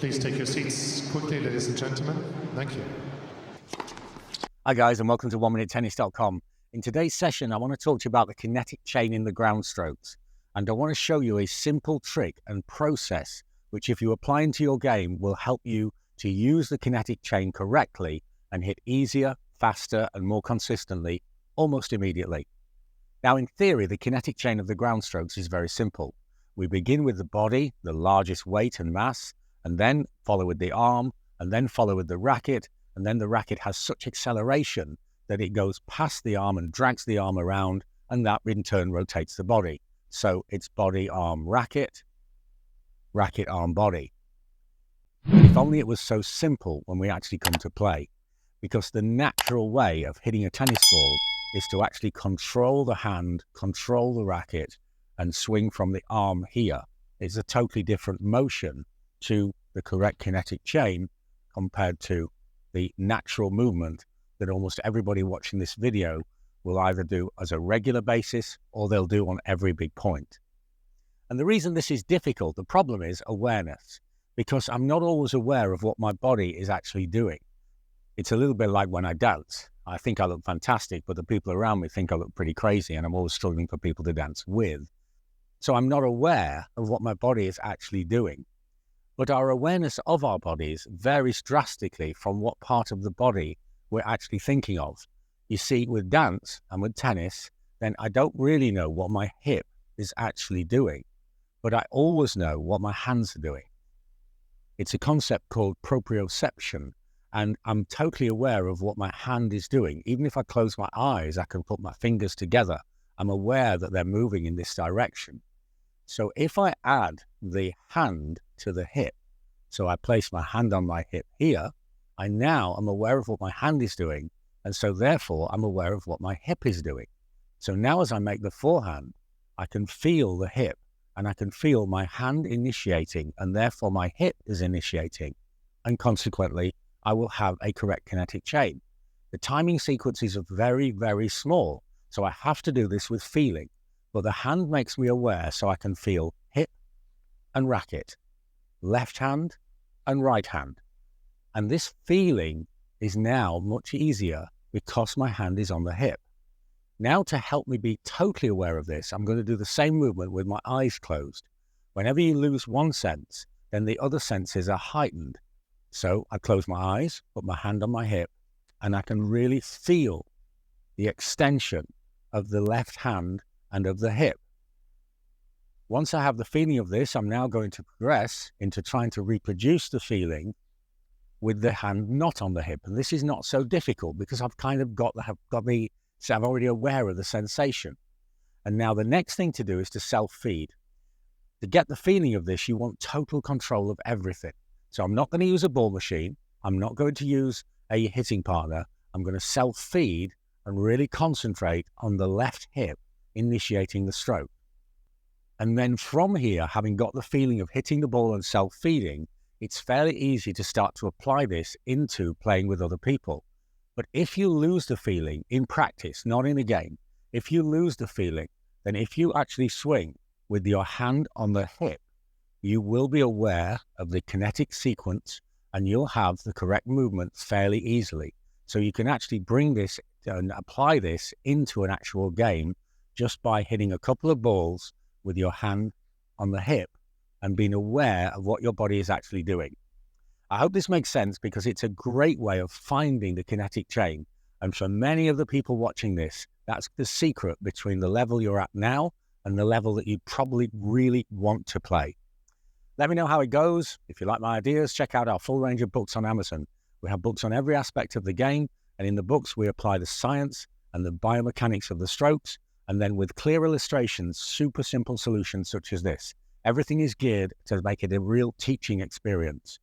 Please take your seats quickly, ladies and gentlemen. Thank you. Hi guys, and welcome to 1minutetennis.com. In today's session, I want to talk to you about the kinetic chain in the ground strokes. And I want to show you a simple trick and process, which if you apply into your game, will help you to use the kinetic chain correctly and hit easier, faster, and more consistently, almost immediately. Now, in theory, the kinetic chain of the ground strokes is very simple. We begin with the body, the largest weight and mass, and then follow with the arm, and then follow with the racket, and then the racket has such acceleration that it goes past the arm and drags the arm around, and that in turn rotates the body. So it's body, arm, racket, racket, arm, body. If only it was so simple when we actually come to play, because the natural way of hitting a tennis ball is to actually control the hand, control the racket, and swing from the arm here. It's a totally different motion to the correct kinetic chain compared to the natural movement that almost everybody watching this video will either do as a regular basis or they'll do on every big point. And the reason this is difficult, the problem is awareness, because I'm not always aware of what my body is actually doing. It's a little bit like when I dance. I think I look fantastic, but the people around me think I look pretty crazy, and I'm always struggling for people to dance with. So I'm not aware of what my body is actually doing. But our awareness of our bodies varies drastically from what part of the body we're actually thinking of. You see, with dance and with tennis, then I don't really know what my hip is actually doing, but I always know what my hands are doing. It's a concept called proprioception, and I'm totally aware of what my hand is doing. Even if I close my eyes, I can put my fingers together. I'm aware that they're moving in this direction. So if I add the hand to the hip, so I place my hand on my hip here, I now am aware of what my hand is doing, and so therefore I'm aware of what my hip is doing. So now as I make the forehand, I can feel the hip, and I can feel my hand initiating, and therefore my hip is initiating, and consequently I will have a correct kinetic chain. The timing sequences are very, very small, so I have to do this with feeling. But the hand makes me aware, so I can feel hip and racket, left hand and right hand. And this feeling is now much easier because my hand is on the hip. Now, to help me be totally aware of this, I'm going to do the same movement with my eyes closed. Whenever you lose one sense, then the other senses are heightened. So I close my eyes, put my hand on my hip, and I can really feel the extension of the left hand and of the hip. Once I have the feeling of this, I'm now going to progress into trying to reproduce the feeling with the hand not on the hip. And this is not so difficult because I've kind of so I'm already aware of the sensation. And now the next thing to do is to self-feed. To get the feeling of this, you want total control of everything. So I'm not going to use a ball machine. I'm not going to use a hitting partner. I'm going to self-feed and really concentrate on the left hip initiating the stroke. And then from here, having got the feeling of hitting the ball and self-feeding, it's fairly easy to start to apply this into playing with other people. But if you lose the feeling in practice, not in a game, if you lose the feeling, then if you actually swing with your hand on the hip, you will be aware of the kinetic sequence and you'll have the correct movement fairly easily. So you can actually bring this and apply this into an actual game just by hitting a couple of balls with your hand on the hip and being aware of what your body is actually doing. I hope this makes sense because it's a great way of finding the kinetic chain. And for many of the people watching this, that's the secret between the level you're at now and the level that you probably really want to play. Let me know how it goes. If you like my ideas, check out our full range of books on Amazon. We have books on every aspect of the game, and in the books we apply the science and the biomechanics of the strokes, and then with clear illustrations, super simple solutions such as this. Everything is geared to make it a real teaching experience.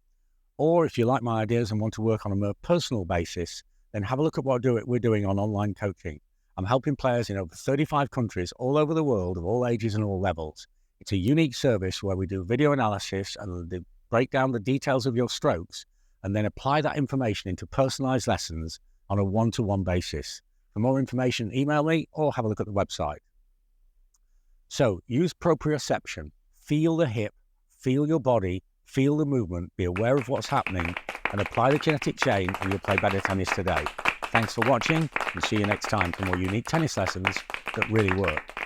Or if you like my ideas and want to work on a more personal basis, then have a look at what we're doing on online coaching. I'm helping players in over 35 countries all over the world of all ages and all levels. It's a unique service where we do video analysis and break down the details of your strokes and then apply that information into personalized lessons on a one-to-one basis. For more information, email me or have a look at the website. So use proprioception, feel the hip, feel your body, feel the movement, be aware of what's happening, and apply the kinetic chain, and you'll play better tennis today. Thanks for watching, and see you next time for more unique tennis lessons that really work.